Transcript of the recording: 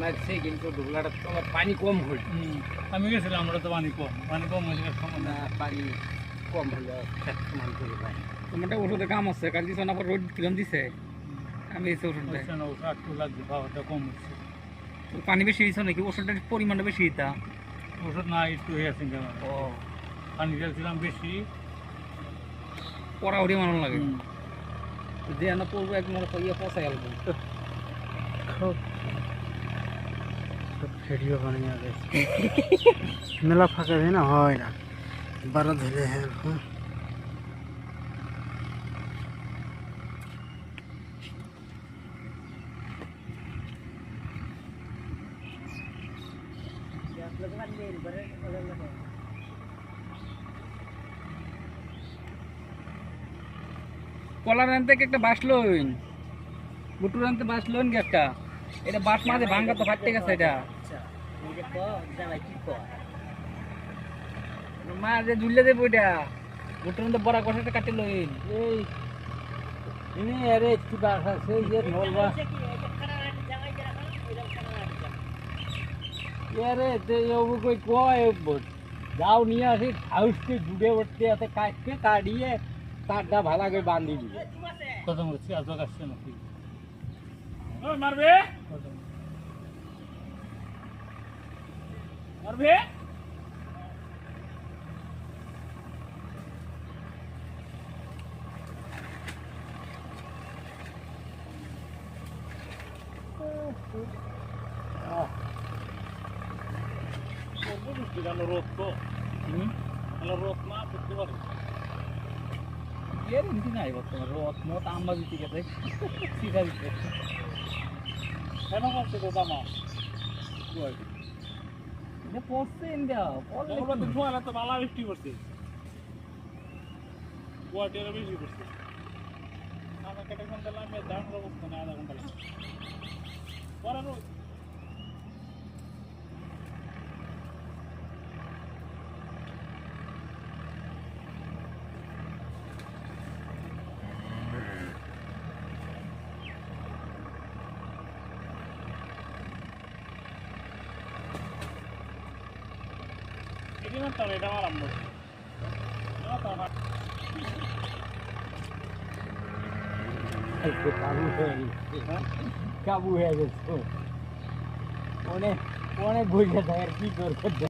মারছে কিন্তু ঢোকলাটা তো পানি কম হল। আমি গেছিলাম, আমরা তো পানি কম হয়েছে না পানি কম হলে খেত সমান করে পাই। তোমারটা ওষুধে কাম আছে, কাল দিছ না, রোদ কিরম দিছে, আমি দিছি ওষুধটা। একটু লাগছে, খাওয়াটা কম হচ্ছে। পানি বেশি দিছ নাকি? ওষুধটার পরিমাণটা বেশি দিতা? ওষুধ না একটু হয়ে আছে, ও পানি খেয়েছিলাম বেশি, পড়া উড়িয়ে মারণ লাগে, যে না পড়বো একদম ইয়ে পচা গেল। ভিডিও বানিয়ে মেলা ফাঁকা হয় না, হয় না 12 ধরে। হ্যাঁ কলার আনতে একটা বাস লইন, বুটুর আনতে বাস লইন গে একটা। এটা বাস মাঝে ভাঙ্গা তো ফাটতে গেছে এটা। মা যে ঝুলে দেবো এটা, বুটুর আনতে বড় কষাটা কাটে লইন। এই ইনি আরে একটু দেখা সেই যে নলবা আরে তে ও কই কয় যাও নিয়ে আসি হাউসকে জুড়ে উঠতে আছে, কাটকে কাটিয়ে তারটা ভালো করে বাঁধি দিবে। কত মরছি আজ আসছে নাকি মারবে মারবে। রোদ তো রোদ না বুঝতে পারি এর এমনি নাই বর্তমানে রথ মত আম্বা দিতে গেছে সিধা দিতে কেন করছে তো দামা এটা পড়ছে ইন্ডিয়া সময় তো বালা বৃষ্টি করছে, গুয়াহাটির বেশি করছে। আমার কেটে ঘন্টা লাগবে, দাঁড়ানোর অবস্থা নেই, আধা ঘন্টা লাগবে পরে রোদ। এটা আমার আমরা কাবু হয়ে গেছে অনেক অনেক বুঝে থাকে আর কি করবে।